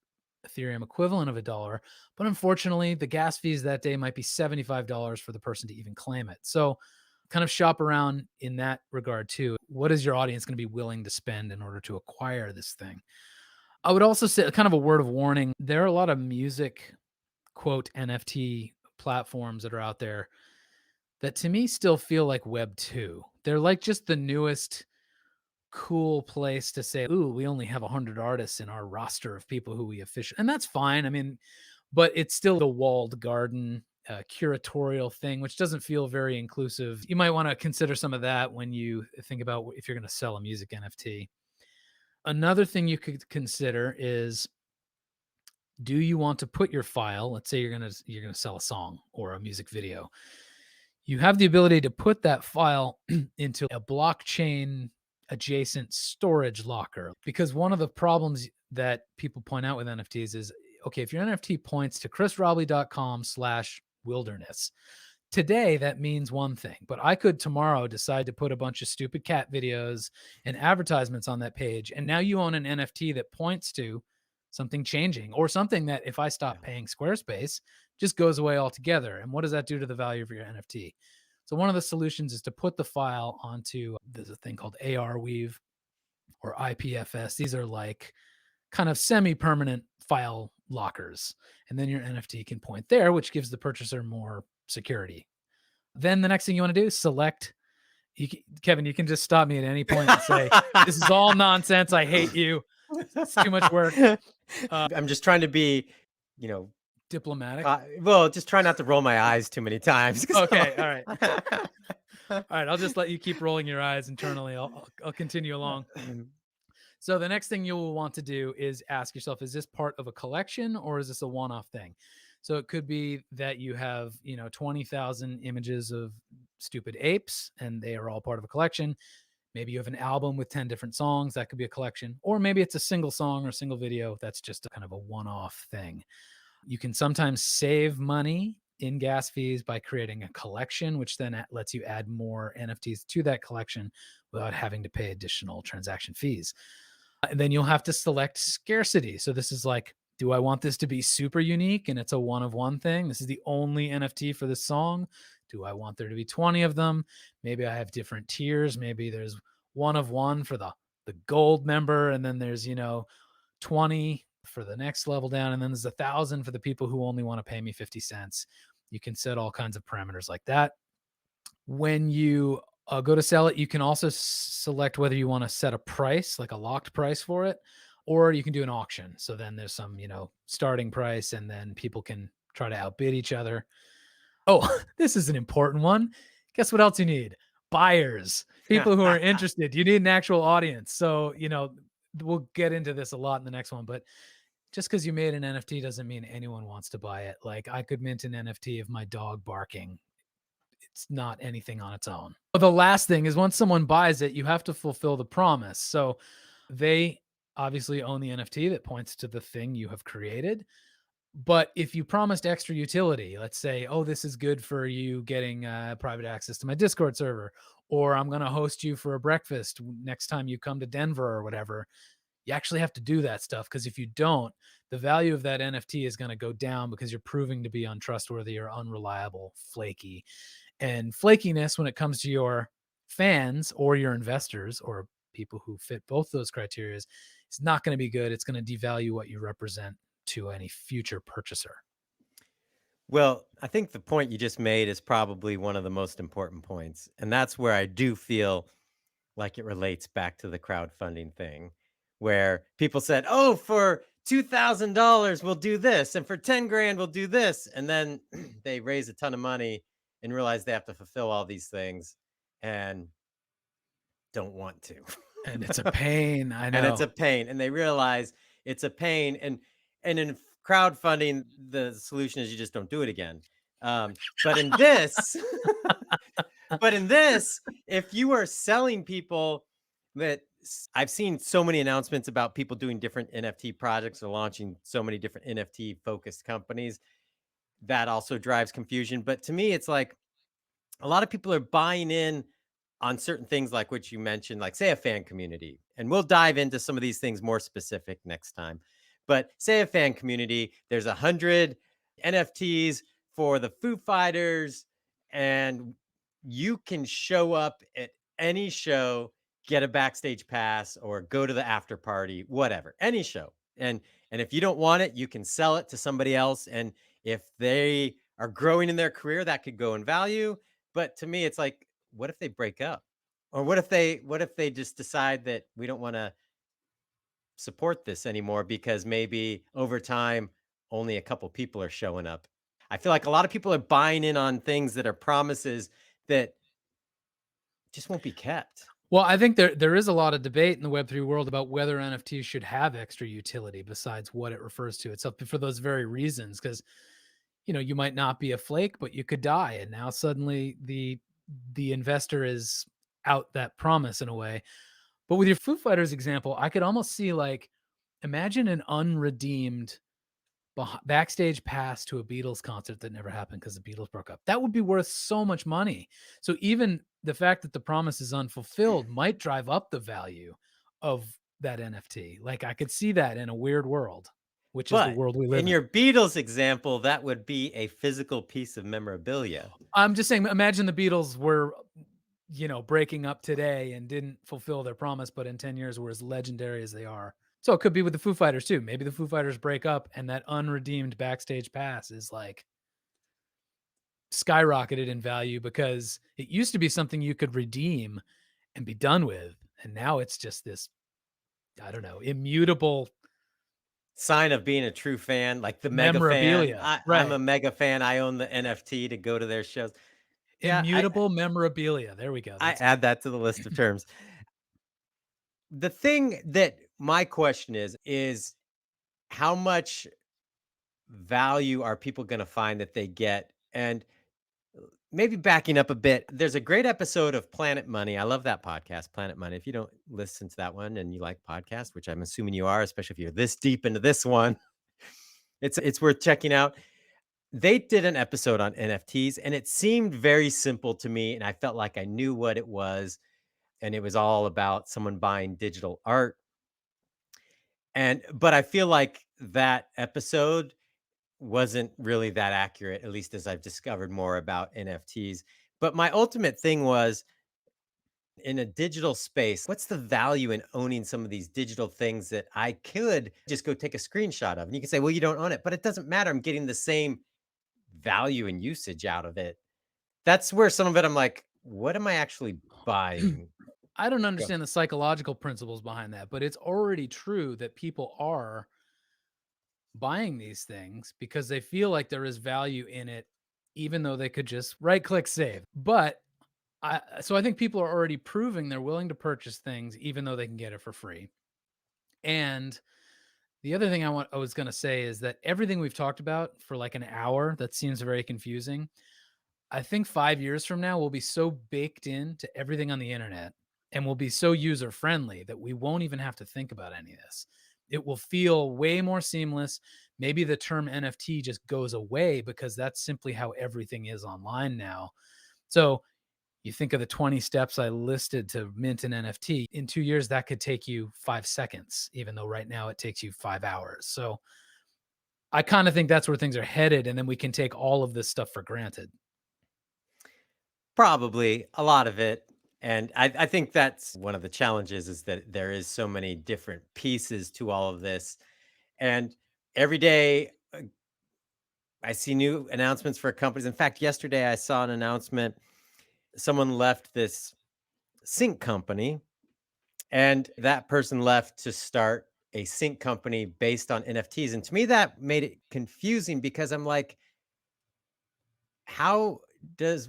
Ethereum equivalent of $1. But unfortunately, the gas fees that day might be $75 for the person to even claim it. So kind of shop around in that regard too. What is your audience going to be willing to spend in order to acquire this thing? I would also say kind of a word of warning. There are a lot of music, quote, NFT platforms that are out there that to me still feel like Web 2. They're like just the newest cool place to say, ooh, we only have 100 artists in our roster of people who we officially, and that's fine. I mean, but it's still the walled garden curatorial thing, which doesn't feel very inclusive. You might want to consider some of that when you think about if you're going to sell a music NFT. Another thing you could consider is, do you want to put your file, let's say you're going to sell a song or a music video, you have the ability to put that file into a blockchain adjacent storage locker. Because one of the problems that people point out with NFTs is, okay, if your NFT points to chrisrobley.com/wilderness, today that means one thing, but I could tomorrow decide to put a bunch of stupid cat videos and advertisements on that page. And now you own an NFT that points to something changing, or something that if I Yeah. stop paying Squarespace just goes away altogether. And what does that do to the value of your NFT? So one of the solutions is to put the file onto, there's a thing called Arweave or IPFS. These are like kind of semi-permanent file lockers. And then your NFT can point there, which gives the purchaser more security. Then the next thing you want to do is select Kevin, you can just stop me at any point and say, "This is all nonsense. I hate you. It's too much work." I'm just trying to be, you know, Diplomatic. well, just try not to roll my eyes too many times. Okay, all right. All right, I'll just let you keep rolling your eyes internally. I'll continue along. So the next thing you will want to do is ask yourself, is this part of a collection or is this a one-off thing? So it could be that you have, 20,000 images of stupid apes and they are all part of a collection. Maybe you have an album with 10 different songs. That could be a collection. Or maybe it's a single song or a single video. That's just a kind of a one-off thing. You can sometimes save money in gas fees by creating a collection, which then lets you add more NFTs to that collection without having to pay additional transaction fees. And then you'll have to select scarcity. So this is like, do I want this to be super unique and it's a one of one thing? This is the only NFT for this song. Do I want there to be 20 of them? Maybe I have different tiers. Maybe there's one of one for the gold member, and then there's 20 for the next level down, and then there's 1,000 for the people who only want to pay me 50 cents. You can set all kinds of parameters like that. When you go to sell it, you can also select whether you want to set a price, like a locked price for it, or you can do an auction. So then there's some, starting price, and then people can try to outbid each other. Oh, this is an important one. Guess what else you need? Buyers, people who are interested. You need an actual audience. So, we'll get into this a lot in the next one, but just because you made an NFT doesn't mean anyone wants to buy it. Like, I could mint an NFT of my dog barking. It's not anything on its own. But the last thing is, once someone buys it, you have to fulfill the promise. So they obviously own the NFT that points to the thing you have created. But if you promised extra utility, let's say, oh, this is good for you getting private access to my Discord server, or I'm going to host you for a breakfast next time you come to Denver or whatever, you actually have to do that stuff, because if you don't, the value of that NFT is going to go down because you're proving to be untrustworthy or unreliable, flaky. And flakiness, when it comes to your fans or your investors or people who fit both those criteria, is not going to be good. It's going to devalue what you represent to any future purchaser. Well, I think the point you just made is probably one of the most important points. And that's where I do feel like it relates back to the crowdfunding thing, where people said, oh, for $2,000, we'll do this. And for 10 grand, we'll do this. And then they raise a ton of money and realize they have to fulfill all these things and don't want to. And it's a pain. I know. And it's a pain. And they realize it's a pain. And in crowdfunding, the solution is you just don't do it again. But in this, if you are selling people that I've seen so many announcements about people doing different NFT projects or launching so many different NFT focused companies, that also drives confusion. But to me, it's like a lot of people are buying in on certain things like what you mentioned, like say a fan community. And we'll dive into some of these things more specific next time. But say a fan community, there's 100 NFTs for the Foo Fighters, and you can show up at any show, get a backstage pass, or go to the after party, whatever, any show. And if you don't want it, you can sell it to somebody else. And if they are growing in their career, that could go in value. But to me, it's like, what if they break up? Or what if they just decide that we don't want to support this anymore because maybe over time only a couple people are showing up? I feel like a lot of people are buying in on things that are promises that just won't be kept. Well, I think there is a lot of debate in the Web3 world about whether NFTs should have extra utility besides what it refers to itself, for those very reasons. Because you might not be a flake, but you could die, and now suddenly the investor is out that promise in a way. But with your Foo Fighters example, I could almost see, like, imagine an unredeemed backstage pass to a Beatles concert that never happened because the Beatles broke up. That would be worth so much money. So even the fact that the promise is unfulfilled might drive up the value of that NFT. Like, I could see that in a weird world, which is the But world we live in in. your Beatles example, that would be a physical piece of memorabilia. I'm just saying, imagine the Beatles were, breaking up today and didn't fulfill their promise, but in 10 years were as legendary as they are. So it could be with the Foo Fighters too. Maybe the Foo Fighters break up and that unredeemed backstage pass is like skyrocketed in value because it used to be something you could redeem and be done with. And now it's just this, I don't know, immutable Sign of being a true fan, like the mega fan. memorabilia. I'm a Right. mega fan. I own the NFT to go to their shows. Yeah, Immutable memorabilia. There we go. I That's add that to the list of terms. The thing that my question is how much value are people gonna find that they get? And maybe backing up a bit, there's a great episode of Planet Money. I love that podcast, Planet Money. If you don't listen to that one and you like podcasts, which I'm assuming you are, especially if you're this deep into this one, it's worth checking out. They did an episode on NFTs and it seemed very simple to me, and I felt like I knew what it was, and it was all about someone buying digital art. But I feel like that episode wasn't really that accurate, at least as I've discovered more about NFTs. But my ultimate thing was in a digital space, what's the value in owning some of these digital things that I could just go take a screenshot of? And you can say, well, you don't own it, but it doesn't matter. I'm getting the same value and usage out of it. That's where some of it I'm like, what am I actually buying? I don't Go. understand the psychological principles behind that, but it's already true that people are buying these things because they feel like there is value in it, even though they could just right click save. But so I think people are already proving they're willing to purchase things even though they can get it for free. And the other thing I was going to say is that everything we've talked about for like an hour that seems very confusing. I think 5 years from now we'll be so baked into everything on the internet and will be so user friendly that we won't even have to think about any of this. It will feel way more seamless. Maybe the term NFT just goes away because that's simply how everything is online now. So you think of the 20 steps I listed to mint an NFT. In 2 years, that could take you 5 seconds, even though right now it takes you 5 hours. So I kind of think that's where things are headed. And then we can take all of this stuff for granted. Probably a lot of it. And I think that's one of the challenges is that there is so many different pieces to all of this. And every day I see new announcements for companies. In fact, yesterday I saw an announcement. Someone left this sync company, and that person left to start a sync company based on NFTs. And to me, that made it confusing because I'm like, how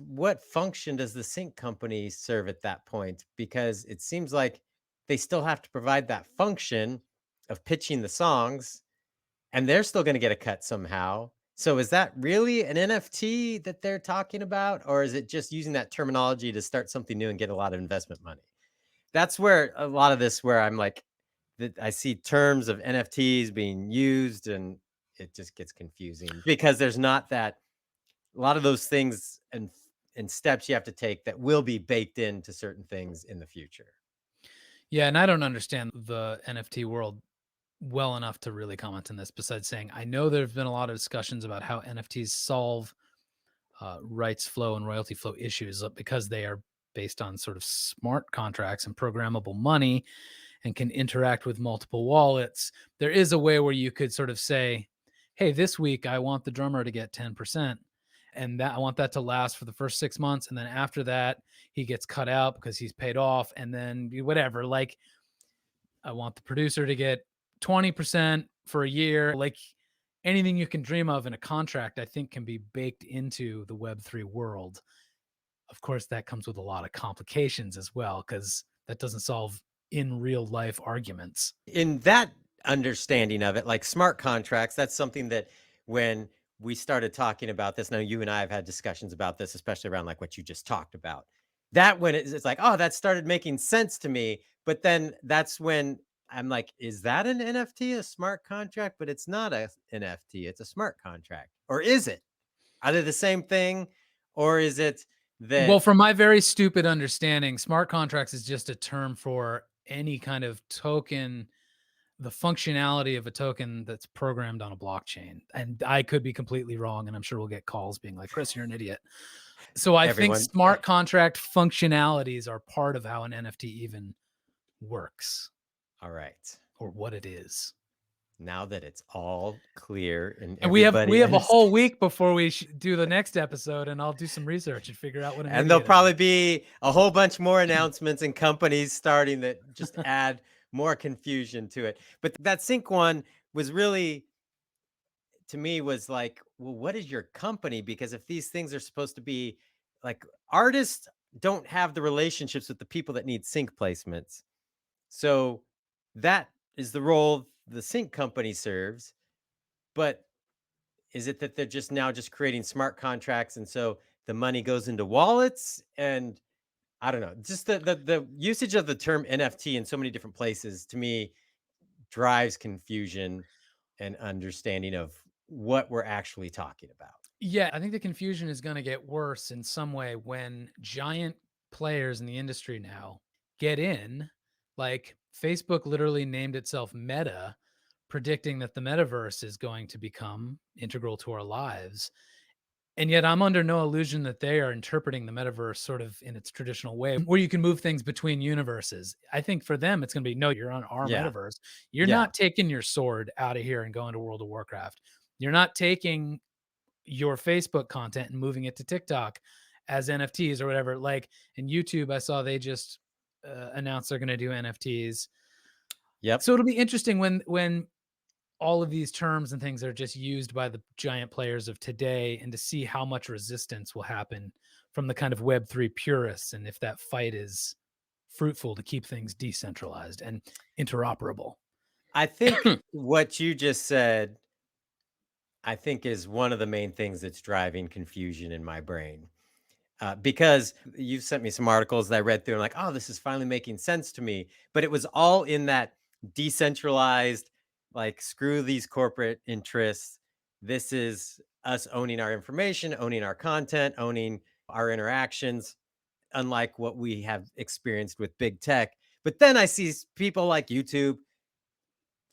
what function does the sync company serve at that point? Because it seems like they still have to provide that function of pitching the songs and they're still going to get a cut somehow. So is that really an NFT that they're talking about? Or is it just using that terminology to start something new and get a lot of investment money? That's where a lot of this, where I'm like, that I see terms of NFTs being used and it just gets confusing because there's not that a lot of those things and steps you have to take that will be baked into certain things in the future. Yeah, and I don't understand the NFT world well enough to really comment on this besides saying I know there have been a lot of discussions about how NFTs solve rights flow and royalty flow issues because they are based on sort of smart contracts and programmable money and can interact with multiple wallets. There is a way where you could sort of say, hey, this week I want the drummer to get 10%. And that I want that to last for the first 6 months. And then after that, he gets cut out because he's paid off. And then whatever, like I want the producer to get 20% for a year. Like anything you can dream of in a contract, I think can be baked into the Web3 world. Of course, that comes with a lot of complications as well, because that doesn't solve in real life arguments. In that understanding of it, like smart contracts, that's something that when we started talking about this, now you and I have had discussions about this, especially around like what you just talked about. That when it's like, oh, that started making sense to me. But then that's when I'm like, is that an NFT, a smart contract? But it's not a NFT, it's a smart contract. Or is it? Are they the same thing? Or is it Well, that from my very stupid understanding, smart contracts is just a term for any kind of token, the functionality of a token that's programmed on a blockchain. And I could be completely wrong. And I'm sure we'll get calls being like, Chris, you're an idiot. So I think everyone? smart contract functionalities are part of how an NFT even works All right. or what it is. Now that it's all clear and And we everybody have a whole understands. week before we do the next episode, and I'll do some research and figure out what an And there'll idiot I probably be a whole bunch more announcements and companies starting that just am. add more confusion to it. But that sync one was really, to me, was like, well, what is your company? Because if these things are supposed to be like, artists don't have the relationships with the people that need sync placements. So that is the role the sync company serves. But is it that they're just now just creating smart contracts and so the money goes into wallets? And I don't know, just the usage of the term NFT in so many different places to me drives confusion and understanding of what we're actually talking about. Yeah, I think the confusion is going to get worse in some way when giant players in the industry now get in. Like Facebook literally named itself Meta, predicting that the metaverse is going to become integral to our lives. And yet I'm under no illusion that they are interpreting the metaverse sort of in its traditional way where you can move things between universes. I think for them it's going to be no, you're on our Yeah. metaverse. You're Yeah. not taking your sword out of here and going to World of Warcraft. You're not taking your Facebook content and moving it to TikTok as NFTs or whatever. Like in YouTube, I saw they just announced they're going to do NFTs. Yep. So it'll be interesting when all of these terms and things are just used by the giant players of today, and to see how much resistance will happen from the kind of Web3 purists, and if that fight is fruitful to keep things decentralized and interoperable. I think what you just said, I think is one of the main things that's driving confusion in my brain. Because you sent me some articles that I read through and like, oh, this is finally making sense to me. But it was all in that decentralized, like, screw these corporate interests. This is us owning our information, owning our content, owning our interactions, unlike what we have experienced with big tech. But then I see people like YouTube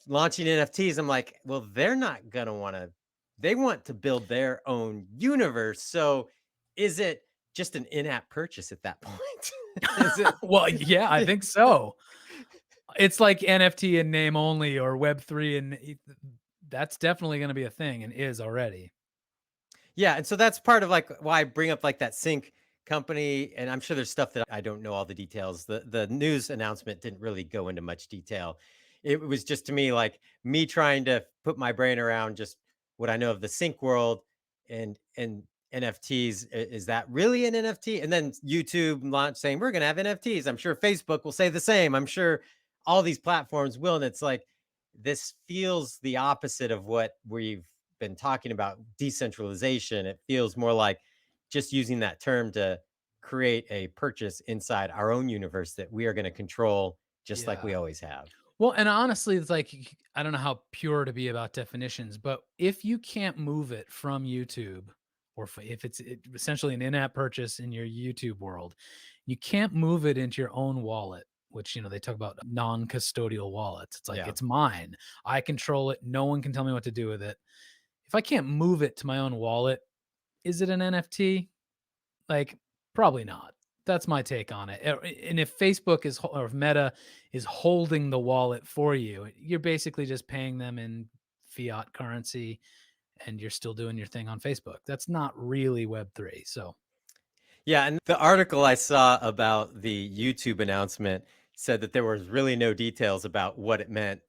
launching NFTs. I'm like, well, they're not going to want to, they want to build their own universe. So is it just an in app purchase at that point? Is it? Well, yeah, I think so. It's like NFT and name only, or Web3, and that's definitely going to be a thing and is already. Yeah, and so that's part of, like, why I bring up, like, that sync company, and I'm sure there's stuff that I don't know all the details. The news announcement didn't really go into much detail. It was just, to me, like, me trying to put my brain around just what I know of the sync world and NFTs. Is that really an NFT? And then YouTube launch saying, "We're gonna have NFTs." I'm sure Facebook will say the same. I'm sure all these platforms will, and it's like, this feels the opposite of what we've been talking about, decentralization. It feels more like just using that term to create a purchase inside our own universe that we are going to control just like we Yeah. always have. Well, and honestly, it's like, I don't know how pure to be about definitions, but if you can't move it from YouTube, or if it's essentially an in-app purchase in your YouTube world, you can't move it into your own wallet, which, they talk about non-custodial wallets. It's like, Yeah. it's mine. I control it. No one can tell me what to do with it. If I can't move it to my own wallet, is it an NFT? Like, probably not. That's my take on it. And if Facebook or if Meta is holding the wallet for you, you're basically just paying them in fiat currency, and you're still doing your thing on Facebook. That's not really Web3. So, Yeah. And the article I saw about the YouTube announcement said that there was really no details about what it meant.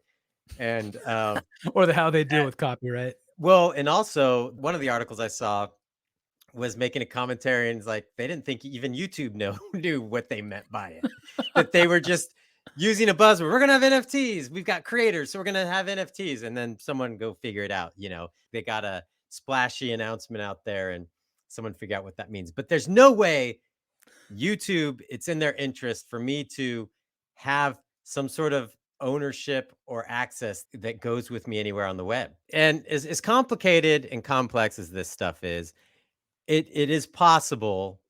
And, or how they deal uh, with copyright. well, and also one of the articles I saw was making a commentary, and it's like they didn't think even YouTube knew what they meant by it. That they were just using a buzzword. We're gonna have NFTs. We've got creators, so we're gonna have NFTs, and then someone go figure it out. They got a splashy announcement out there, and someone figure out what that means. But there's no way YouTube, it's in their interest for me to have some sort of ownership or access that goes with me anywhere on the web. And as complicated and complex as this stuff is, it is possible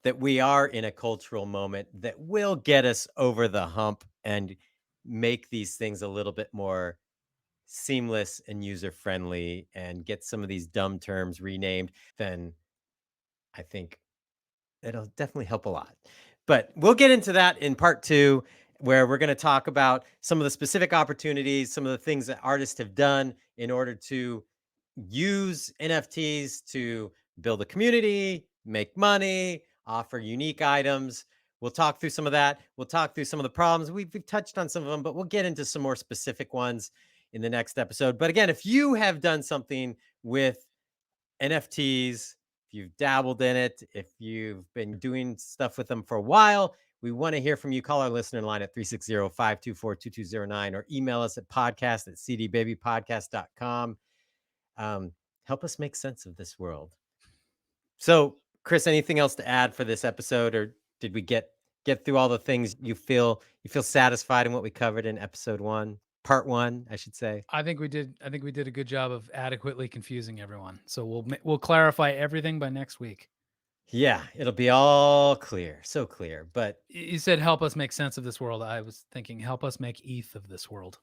that we are in a cultural moment that will get us over the hump and make these things a little bit more seamless and user friendly and get some of these dumb terms renamed. Then I think it'll definitely help a lot. But we'll get into that in part two. where we're going to talk about some of the specific opportunities, some of the things that artists have done in order to use NFTs to build a community, make money, offer unique items. We'll talk through some of that. We'll talk through some of the problems. We've touched on some of them, but we'll get into some more specific ones in the next episode. But again, if you have done something with NFTs, if you've dabbled in it, if you've been doing stuff with them for a while, we want to hear from you. Call our listener line at 360-524-2209 or email us at podcast@cdbabypodcast.com. Help us make sense of this world. So, Chris, anything else to add for this episode, or did we get through all the things you feel satisfied in what we covered in episode 1, part 1, I should say? I think we did a good job of adequately confusing everyone. So we'll clarify everything by next week. Yeah, it'll be all clear, so clear. But You said help us make sense of this world. I was thinking help us make ETH of this world.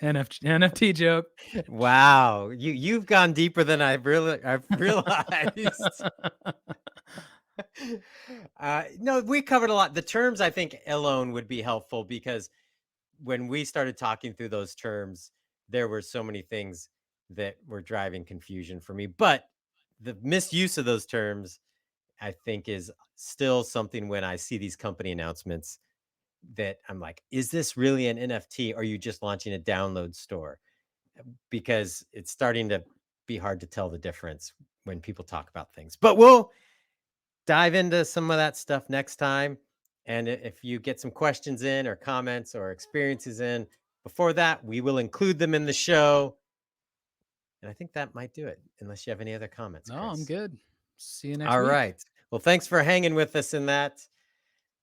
NFT joke. wow, you've gone deeper than I've realized. No, we covered a lot. The terms, I think, alone would be helpful, because when we started talking through those terms, there were so many things that were driving confusion for me. But the misuse of those terms, I think, is still something when I see these company announcements that I'm like, is this really an NFT, or are you just launching a download store? Because it's starting to be hard to tell the difference when people talk about things. But we'll dive into some of that stuff next time. And if you get some questions in, or comments, or experiences in before that, we will include them in the show. And I think that might do it, unless you have any other comments, No, Chris. I'm good. See you next All week. right. Well, thanks for hanging with us in that.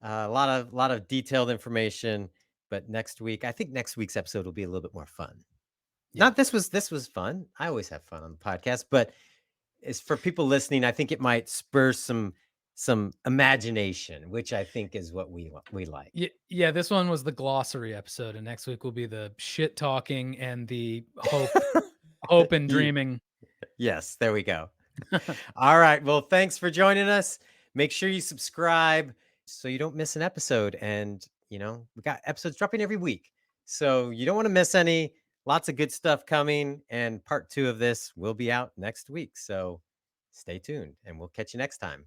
A lot of detailed information. But I think next week's episode will be a little bit more fun. Yeah. Not this was fun. I always have fun on the podcast, but is for people listening, I think it might spur some imagination, which I think is what we like. Yeah, this one was the glossary episode, and next week will be the shit talking and the hope and dreaming. Yes, there we go. All right. Well, thanks for joining us. Make sure you subscribe so you don't miss an episode. And, we got episodes dropping every week, so you don't want to miss any. Lots of good stuff coming. And part 2 of this will be out next week. So stay tuned, and we'll catch you next time.